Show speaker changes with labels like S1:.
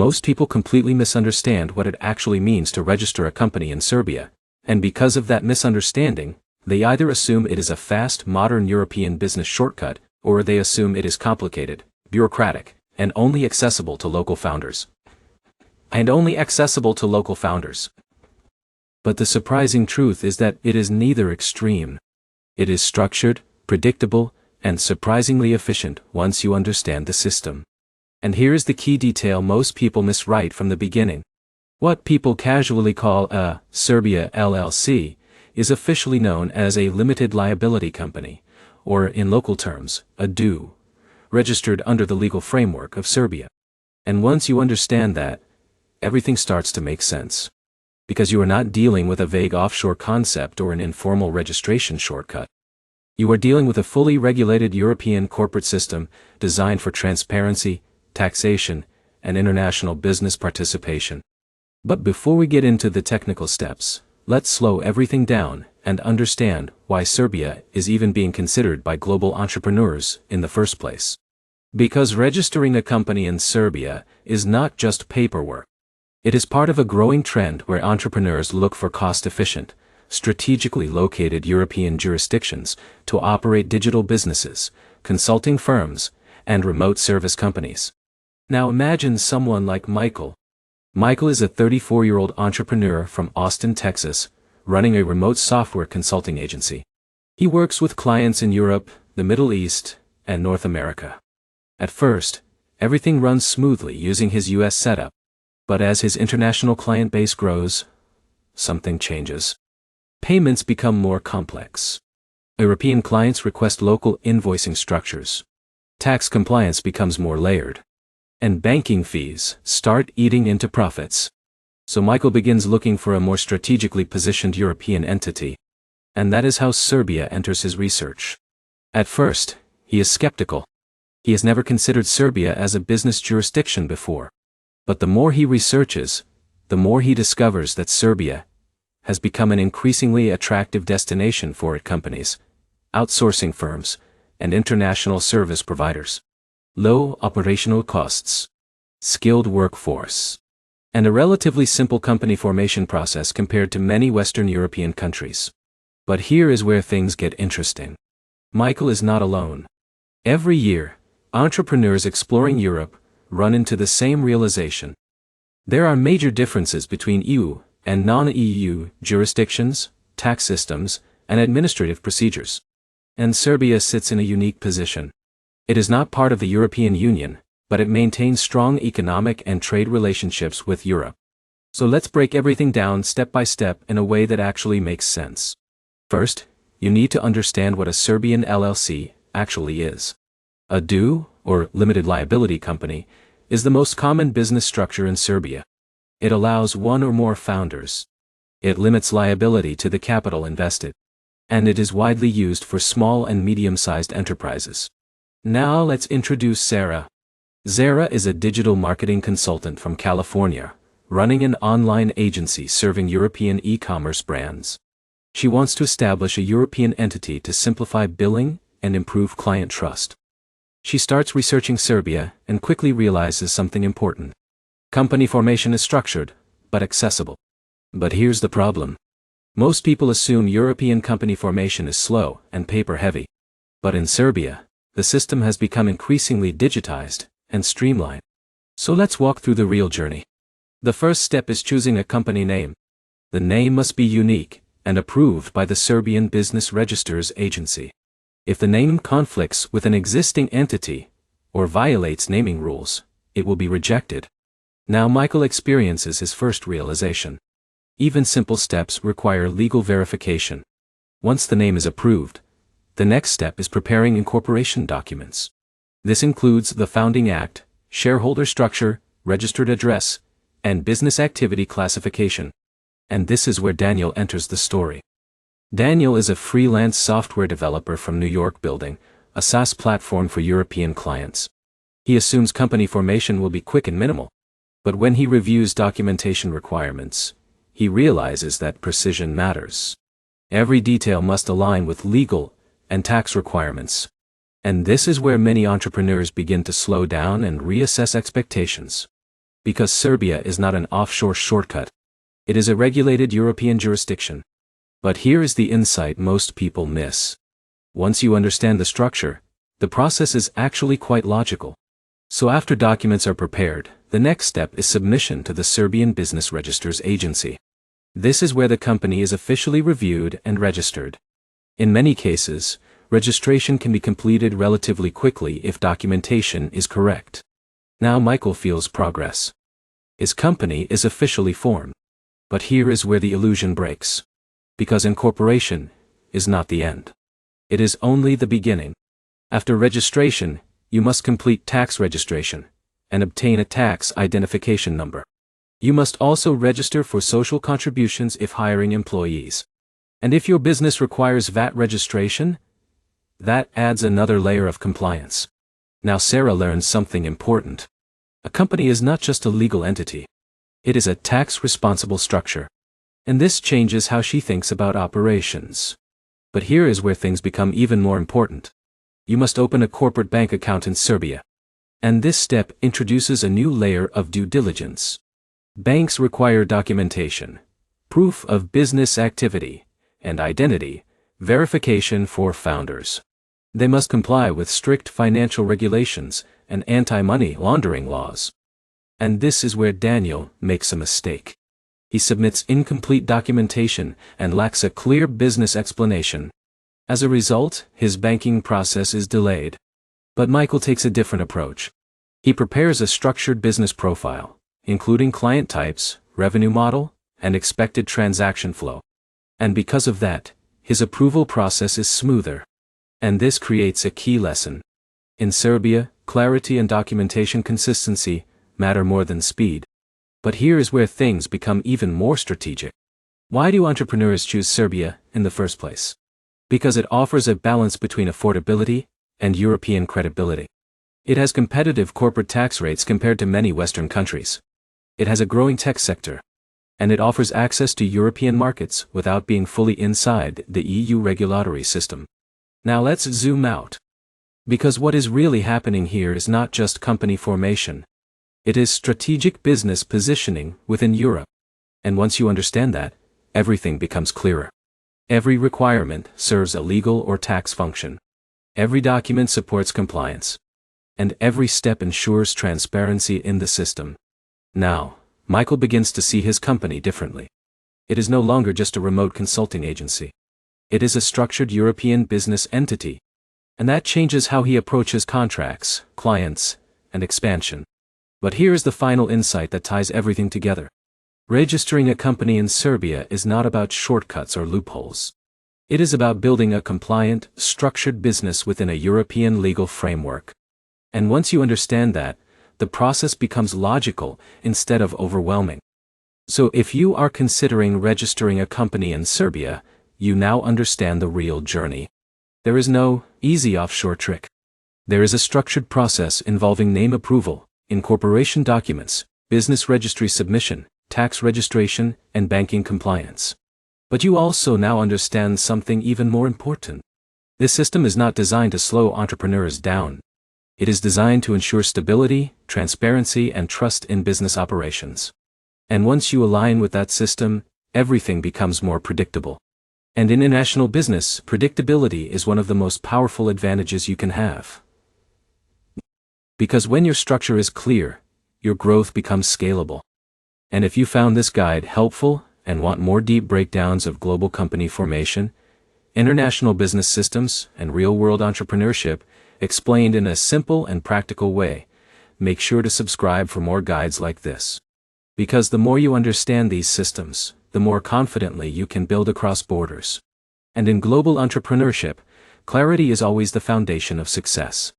S1: most people completely misunderstand what it actually means to register a company in Serbia, and because of that misunderstanding, they either assume it is a fast, modern European business shortcut, or they assume it is complicated, bureaucratic, and only accessible to local founders. But the surprising truth is that it is neither extreme. It is structured, predictable, and surprisingly efficient once you understand the system. And here is the key detail most people miss right from the beginning. What people casually call a Serbia LLC is officially known as a limited liability company, or in local terms, a DU, registered under the legal framework of Serbia. And once you understand that, everything starts to make sense. Because you are not dealing with a vague offshore concept or an informal registration shortcut. You are dealing with a fully regulated European corporate system designed for transparency, taxation, and international business participation. But before we get into the technical steps, let's slow everything down and understand why Serbia is even being considered by global entrepreneurs in the first place. Because registering a company in Serbia is not just paperwork. It is part of a growing trend where entrepreneurs look for cost-efficient, strategically located European jurisdictions to operate digital businesses, consulting firms, and remote service companies. Now imagine someone like Michael. Michael is a 34-year-old entrepreneur from Austin, Texas, running a remote software consulting agency. He works with clients in Europe, the Middle East, and North America. At first, everything runs smoothly using his US setup. But as his international client base grows, something changes. Payments become more complex. European clients request local invoicing structures. Tax compliance becomes more layered. And banking fees start eating into profits. So Michael begins looking for a more strategically positioned European entity. And that is how Serbia enters his research. At first, he is skeptical. He has never considered Serbia as a business jurisdiction before. But the more he researches, the more he discovers that Serbia has become an increasingly attractive destination for its companies, outsourcing firms, and international service providers. Low operational costs, skilled workforce, and a relatively simple company formation process compared to many Western European countries. But here is where things get interesting. Michael is not alone. Every year, entrepreneurs exploring Europe run into the same realization. There are major differences between EU and non-EU jurisdictions, tax systems, and administrative procedures. And Serbia sits in a unique position. It is not part of the European Union, but it maintains strong economic and trade relationships with Europe. So let's break everything down step by step in a way that actually makes sense. First, you need to understand what a Serbian LLC actually is. A DU, or limited liability company, is the most common business structure in Serbia. It allows one or more founders. It limits liability to the capital invested. And it is widely used for small and medium-sized enterprises. Now let's introduce Sarah. Sarah is a digital marketing consultant from California, running an online agency serving European e-commerce brands. She wants to establish a European entity to simplify billing and improve client trust. She starts researching Serbia and quickly realizes something important. Company formation is structured, but accessible. But here's the problem. Most people assume European company formation is slow and paper-heavy. But in Serbia, the system has become increasingly digitized and streamlined. So let's walk through the real journey. The first step is choosing a company name. The name must be unique and approved by the Serbian Business Registers Agency. If the name conflicts with an existing entity or violates naming rules, it will be rejected. Now Michael experiences his first realization. Even simple steps require legal verification. Once the name is approved, the next step is preparing incorporation documents. This includes the Founding Act, shareholder structure, registered address, and business activity classification. And this is where Daniel enters the story. Daniel is a freelance software developer from New York building a SaaS platform for European clients. He assumes company formation will be quick and minimal. But when he reviews documentation requirements, he realizes that precision matters. Every detail must align with legal and tax requirements. And this is where many entrepreneurs begin to slow down and reassess expectations. Because Serbia is not an offshore shortcut. It is a regulated European jurisdiction. But here is the insight most people miss. Once you understand the structure, the process is actually quite logical. So after documents are prepared, the next step is submission to the Serbian Business Registers Agency. This is where the company is officially reviewed and registered. In many cases, registration can be completed relatively quickly if documentation is correct. Now Michael feels progress. His company is officially formed. But here is where the illusion breaks. Because incorporation is not the end. It is only the beginning. After registration, you must complete tax registration and obtain a tax identification number. You must also register for social contributions if hiring employees. And if your business requires VAT registration, that adds another layer of compliance. Now Sarah learns something important. A company is not just a legal entity. It is a tax-responsible structure. And this changes how she thinks about operations. But here is where things become even more important. You must open a corporate bank account in Serbia. And this step introduces a new layer of due diligence. Banks require documentation, proof of business activity, and identity verification for founders. They must comply with strict financial regulations and anti-money laundering laws. And this is where Daniel makes a mistake. He submits incomplete documentation and lacks a clear business explanation. As a result, his banking process is delayed. But Michael takes a different approach. He prepares a structured business profile, including client types, revenue model, and expected transaction flow. And because of that, his approval process is smoother. And this creates a key lesson. In Serbia, clarity and documentation consistency matter more than speed. But here is where things become even more strategic. Why do entrepreneurs choose Serbia in the first place? Because it offers a balance between affordability and European credibility. It has competitive corporate tax rates compared to many Western countries. It has a growing tech sector. And it offers access to European markets without being fully inside the EU regulatory system. Now let's zoom out. Because what is really happening here is not just company formation. It is strategic business positioning within Europe. And once you understand that, everything becomes clearer. Every requirement serves a legal or tax function. Every document supports compliance. And every step ensures transparency in the system. Now, Michael begins to see his company differently. It is no longer just a remote consulting agency. It is a structured European business entity. And that changes how he approaches contracts, clients, and expansion. But here is the final insight that ties everything together. Registering a company in Serbia is not about shortcuts or loopholes. It is about building a compliant, structured business within a European legal framework. And once you understand that, the process becomes logical instead of overwhelming. So if you are considering registering a company in Serbia, you now understand the real journey. There is no easy offshore trick. There is a structured process involving name approval, incorporation documents, business registry submission, tax registration, and banking compliance. But you also now understand something even more important. This system is not designed to slow entrepreneurs down. It is designed to ensure stability, transparency, and trust in business operations. And once you align with that system, everything becomes more predictable. And in international business, predictability is one of the most powerful advantages you can have. Because when your structure is clear, your growth becomes scalable. And if you found this guide helpful and want more deep breakdowns of global company formation, international business systems, and real-world entrepreneurship, explained in a simple and practical way, make sure to subscribe for more guides like this. Because the more you understand these systems, the more confidently you can build across borders. And in global entrepreneurship, clarity is always the foundation of success.